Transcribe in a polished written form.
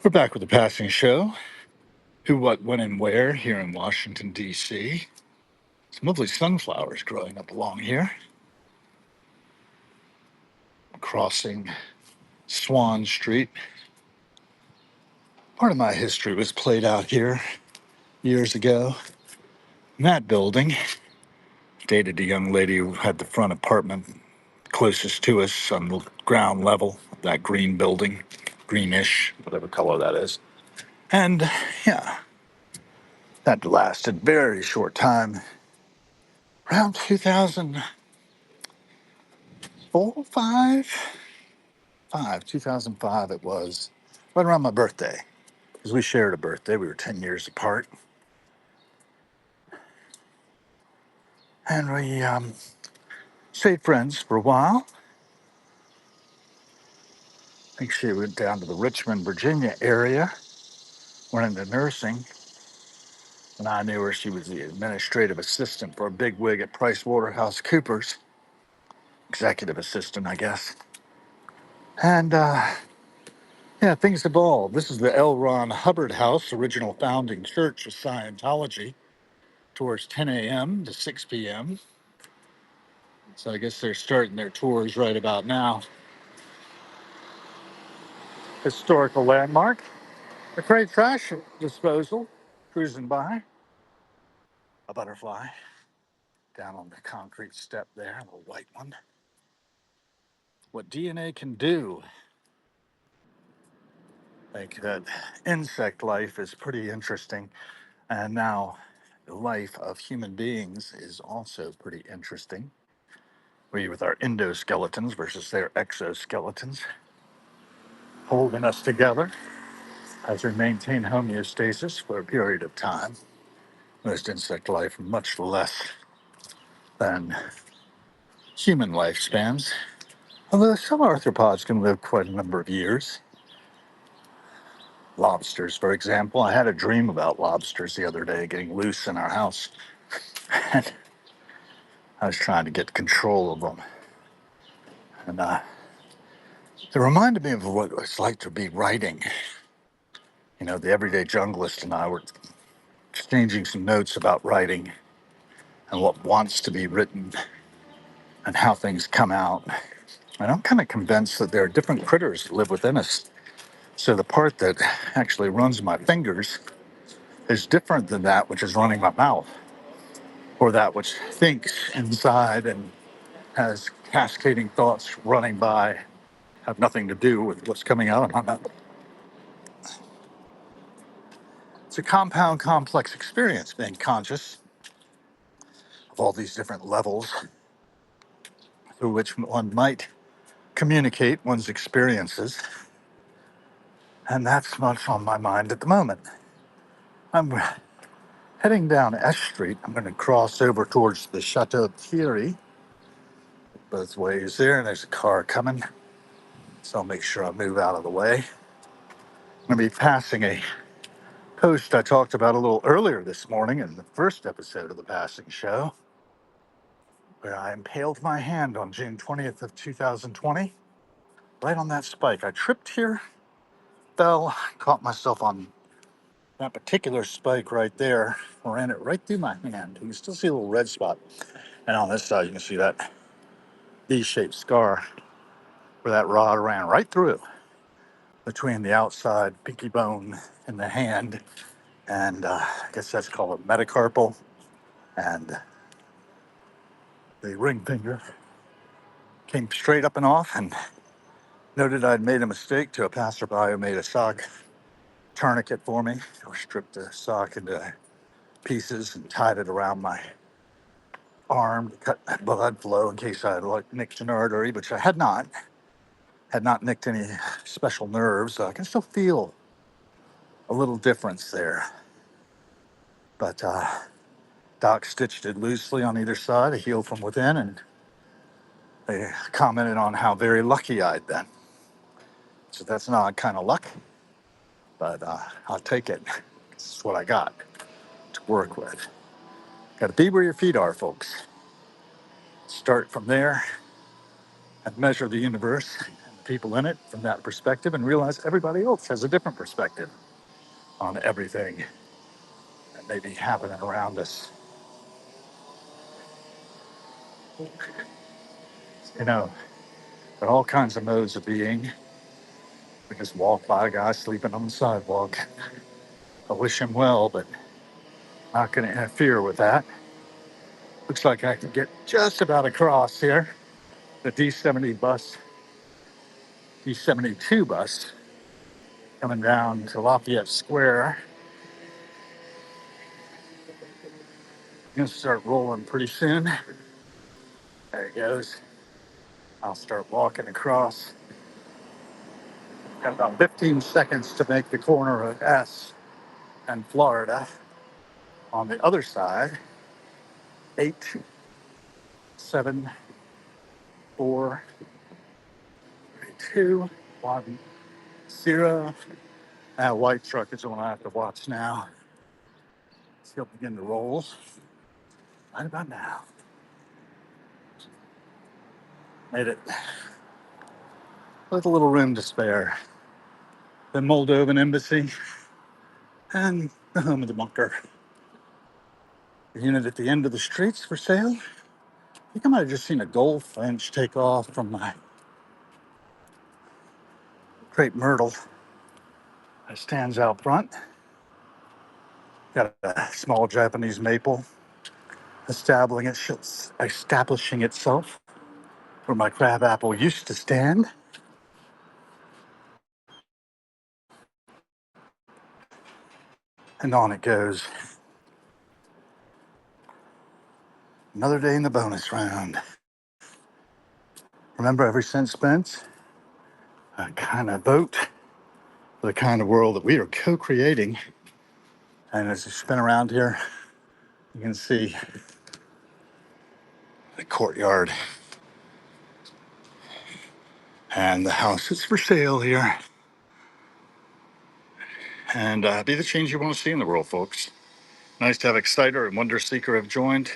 We're back with the passing show. Who, what, when, and where here in Washington, D.C. Some lovely sunflowers growing up along here. Crossing Swan Street. Part of my history was played out here years ago. In that building, dated a young lady who had the front apartment closest to us on the ground level of that green building, greenish, whatever color that is. And yeah, that lasted very short time. Around 2004, 2005 it was, right around my birthday, because we shared a birthday. We were 10 years apart. And we stayed friends for a while. I think she went down to the Richmond, Virginia area, went into nursing. When I knew her, she was the administrative assistant for a big wig at PricewaterhouseCoopers, executive assistant, I guess. And yeah, things evolved. This is the L. Ron Hubbard House, original founding church of Scientology, tours 10 a.m. to 6 p.m. So I guess they're starting their tours right about now. Historical landmark. A great trash disposal, cruising by. A butterfly down on the concrete step there, a white one. What DNA can do. Like that insect life is pretty interesting. And now the life of human beings is also pretty interesting. We with our endoskeletons versus their exoskeletons, holding us together as we maintain homeostasis for a period of time. Most insect life much less than human lifespans, although some arthropods can live quite a number of years. Lobsters, for example. I had a dream about lobsters the other day getting loose in our house, and I was trying to get control of them. And it reminded me of what it's like to be writing. You know, the everyday junglist and I were exchanging some notes about writing and what wants to be written and how things come out. And I'm kind of convinced that there are different critters that live within us. So the part that actually runs my fingers is different than that which is running my mouth, or that which thinks inside and has cascading thoughts running by, have nothing to do with what's coming out of my mouth. It's a compound, complex experience being conscious of all these different levels through which one might communicate one's experiences. And that's what's on my mind at the moment. I'm heading down S Street. I'm going to cross over towards the Chateau Thierry both ways there, and there's a car coming. So I'll make sure I move out of the way. I'm going to be passing a post I talked about a little earlier this morning in the first episode of the Passing Show, where I impaled my hand on June 20th of 2020, right on that spike. I tripped here, fell, caught myself on that particular spike right there, ran it right through my hand. You can still see a little red spot. And on this side, you can see that V-shaped scar where that rod ran right through between the outside pinky bone and the hand. And I guess that's called a metacarpal. And the ring finger came straight up and off, and noted I'd made a mistake to a passerby who made a sock tourniquet for me, or stripped the sock into pieces and tied it around my arm to cut blood flow in case I had like nicked an artery, which I had not nicked any special nerves. So I can still feel a little difference there. But Doc stitched it loosely on either side, it healed from within, and they commented on how very lucky I'd been. So that's an odd kind of luck, but I'll take it. It's what I got to work with. Got to be where your feet are, folks. Start from there and measure the universe. people in it from that perspective and realize everybody else has a different perspective on everything that may be happening around us. You know, there are all kinds of modes of being. We just walk by a guy sleeping on the sidewalk. I wish him well, but not going to interfere with that. Looks like I can get just about across here. The D72 bus coming down to Lafayette Square. Gonna start rolling pretty soon. There it goes. I'll start walking across. Got about 15 seconds to make the corner of S and Florida. On the other side, 8, 7, 4, 2, 1, 0. That white truck is the one I have to watch now. He'll begin to roll right about now. Made it with a little room to spare. The Moldovan embassy and the home of the bunker. The unit at the end of the streets for sale. I think I might have just seen a goldfinch take off from my crepe myrtle that stands out front. Got a small Japanese maple establishing itself where my crab apple used to stand. And on it goes. Another day in the bonus round. Remember, every cent spent, a kind of vote for the kind of world that we are co-creating. And as you spin around here, you can see the courtyard and the house is for sale here. And be the change you want to see in the world, folks. Nice to have Exciter and Wonder Seeker have joined.